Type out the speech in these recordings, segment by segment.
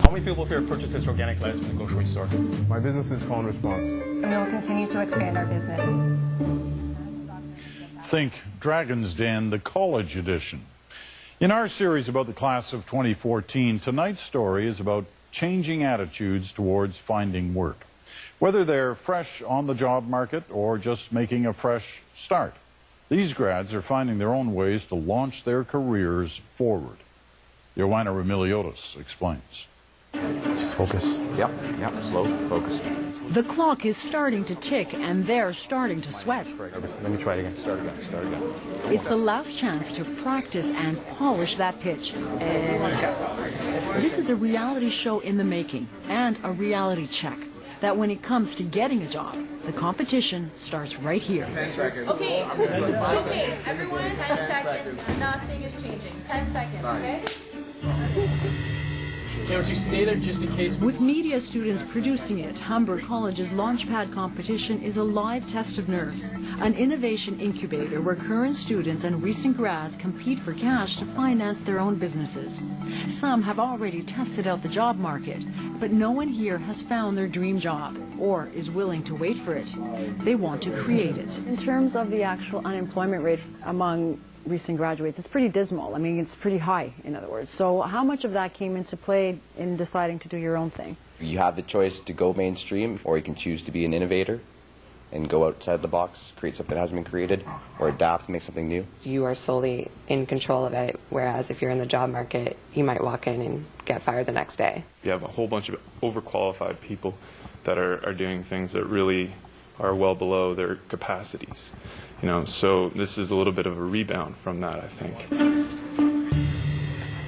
How many people here purchases organic lettuce from the grocery store? My business is phone response. And we will continue to expand our business. Think Dragon's Den, the college edition. In our series about the class of 2014, tonight's story is about changing attitudes towards finding work, whether they're fresh on the job market or just making a fresh start. These grads are finding their own ways to launch their careers forward. Joanna Remiliotis explains. Just focus. Yep, slow, focus. The clock is starting to tick and they're starting to sweat. Let me try it again. Start again. It's the last chance to practice and polish that pitch. This is a reality show in the making and a reality check that when it comes to getting a job, the competition starts right here. Okay, everyone, 10 seconds. Nothing is changing. 10 seconds, okay? Would you stay there just in case? With media students producing it, Humber College's Launchpad competition is a live test of nerves, an innovation incubator where current students and recent grads compete for cash to finance their own businesses. Some have already tested out the job market, but no one here has found their dream job or is willing to wait for it. They want to create it. In terms of the actual unemployment rate among recent graduates, it's pretty dismal. I mean, it's pretty high, in other words. So how much of that came into play in deciding to do your own thing? You have the choice to go mainstream, or you can choose to be an innovator and go outside the box, create something that hasn't been created, or adapt and make something new. You are solely in control of it, whereas if you're in the job market, you might walk in and get fired the next day. You have a whole bunch of overqualified people that are doing things that really are well below their capacities. You know, so this is a little bit of a rebound from that, I think.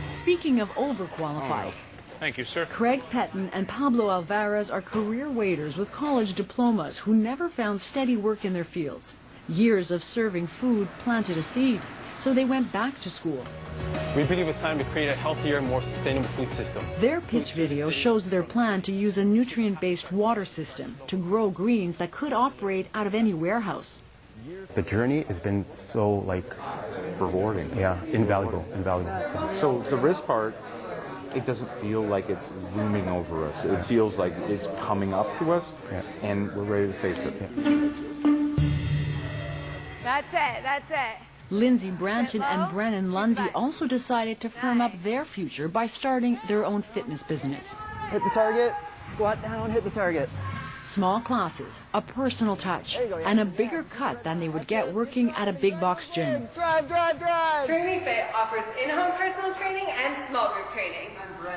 Speaking of overqualified, Thank you, sir. Craig Petton and Pablo Alvarez are career waiters with college diplomas who never found steady work in their fields. Years of serving food planted a seed, so they went back to school. We believe it's time to create a healthier, more sustainable food system. Their pitch video shows their plan to use a nutrient-based water system to grow greens that could operate out of any warehouse. The journey has been so, rewarding. Yeah, invaluable. So the risk part, it doesn't feel like it's looming over us. It feels like it's coming up to us, and we're ready to face it. That's it. Lindsay Branton and Brennan Lundy also decided to firm up their future by starting their own fitness business. Hit the target, squat down, hit the target. Small classes, a personal touch, and a bigger cut than they would get working at a big box gym. Drive. Training Fit offers in-home personal training and small group training.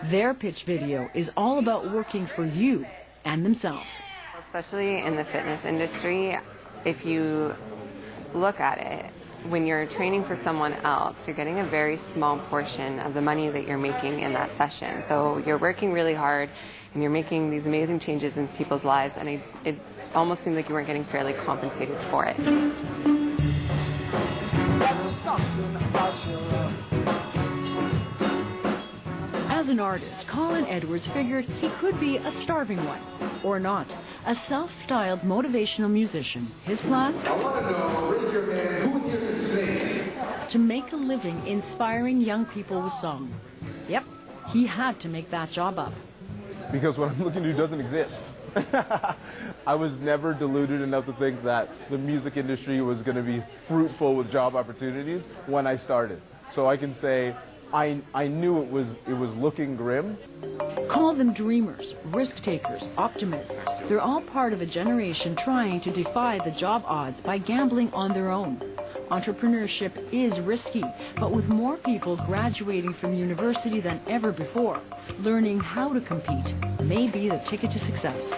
Their pitch video is all about working for you and themselves. Especially in the fitness industry, if you look at it, when you're training for someone else, you're getting a very small portion of the money that you're making in that session. So you're working really hard and you're making these amazing changes in people's lives, and it almost seemed like you weren't getting fairly compensated for it. As an artist, Colin Edwards figured he could be a starving one, or not. A self-styled motivational musician, his plan? To make a living inspiring young people with song. Yep, he had to make that job up. Because what I'm looking to do doesn't exist. I was never deluded enough to think that the music industry was going to be fruitful with job opportunities when I started. So I can say I knew it was looking grim. Call them dreamers, risk takers, optimists. They're all part of a generation trying to defy the job odds by gambling on their own. Entrepreneurship is risky, but with more people graduating from university than ever before, learning how to compete may be the ticket to success.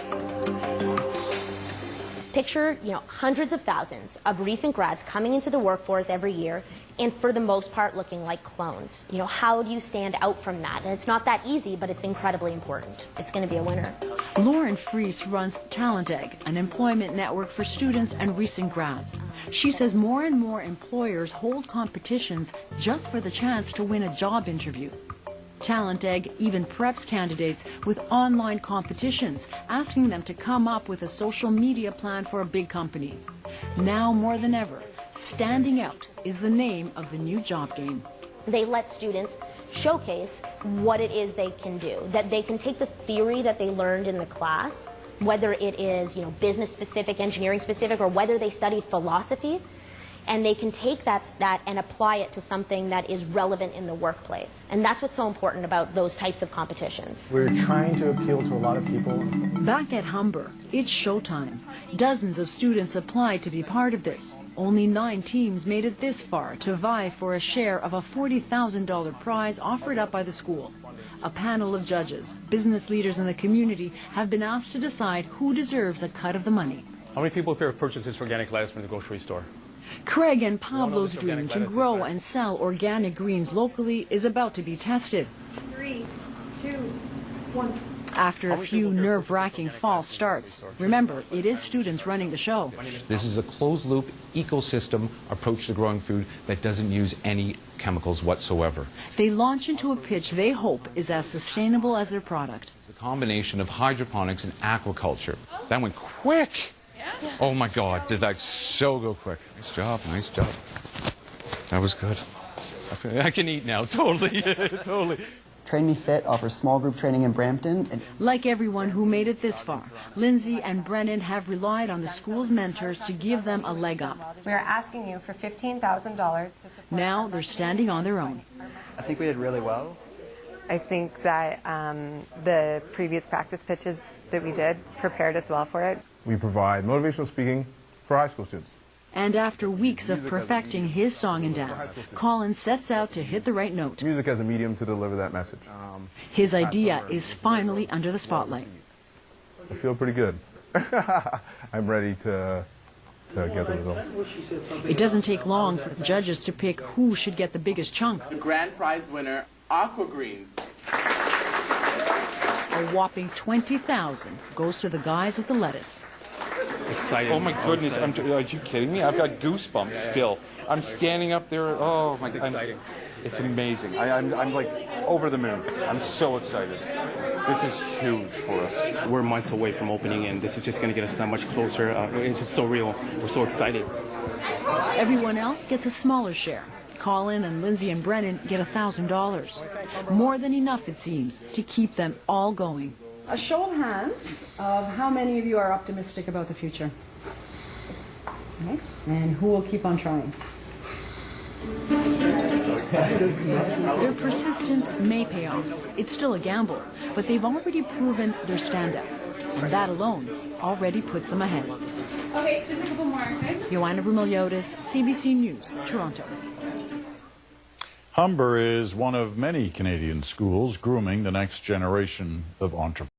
Picture, hundreds of thousands of recent grads coming into the workforce every year, and for the most part looking like clones. How do you stand out from that? And it's not that easy, but it's incredibly important. It's going to be a winner. Lauren Fries runs Talent Egg, an employment network for students and recent grads. She says more and more employers hold competitions just for the chance to win a job interview. Talent Egg even preps candidates with online competitions, asking them to come up with a social media plan for a big company. Now more than ever, standing out is the name of the new job game. They let students showcase what it is they can do, that they can take the theory that they learned in the class, whether it is, business specific, engineering specific, or whether they studied philosophy, and they can take that and apply it to something that is relevant in the workplace. And that's what's so important about those types of competitions. We're trying to appeal to a lot of people. Back at Humber, it's showtime. Dozens of students applied to be part of this. Only 9 teams made it this far to vie for a share of a $40,000 prize offered up by the school. A panel of judges, business leaders in the community, have been asked to decide who deserves a cut of the money. How many people here have purchased this organic lettuce from the grocery store? Craig and Pablo's dream to grow and sell organic greens locally is about to be tested. 3, 2, 1. After a few nerve-wracking false starts. Remember, it is students running the show. This is a closed-loop ecosystem approach to growing food that doesn't use any chemicals whatsoever. They launch into a pitch they hope is as sustainable as their product. It's a combination of hydroponics and aquaculture. That went quick! Oh my God, did that so go quick. Nice job, nice job. That was good. I can eat now, totally, totally. Train Me Fit offers small group training in Brampton. Like everyone who made it this far, Lindsay and Brennan have relied on the school's mentors to give them a leg up. We are asking you for $15,000. Now they're standing on their own. I think we did really well. I think that the previous practice pitches that we did prepared us well for it. We provide motivational speaking for high school students. And after weeks of perfecting his song and dance, Colin sets out to hit the right note. Music as a medium to deliver that message. His idea is finally under the spotlight. I feel pretty good. I'm ready to get the results. It doesn't take long for the judges to pick who should get the biggest chunk. The grand prize winner, Aqua Greens. A whopping $20,000 goes to the guys with the lettuce. Excited. Oh my goodness, are you kidding me? I've got goosebumps still. I'm standing up there. Oh my God. It's amazing. I'm like over the moon. I'm so excited. This is huge for us. We're months away from opening, and this is just going to get us that much closer. It's just so real. We're so excited. Everyone else gets a smaller share. Colin and Lindsay and Brennan get $1,000. More than enough, it seems, to keep them all going. A show of hands of how many of you are optimistic about the future? Okay. And who will keep on trying? Their persistence may pay off. It's still a gamble, but they've already proven they're standouts. And that alone already puts them ahead. Okay, just a couple more, okay? Joanna Brumiliotis, CBC News, Toronto. Humber is one of many Canadian schools grooming the next generation of entrepreneurs.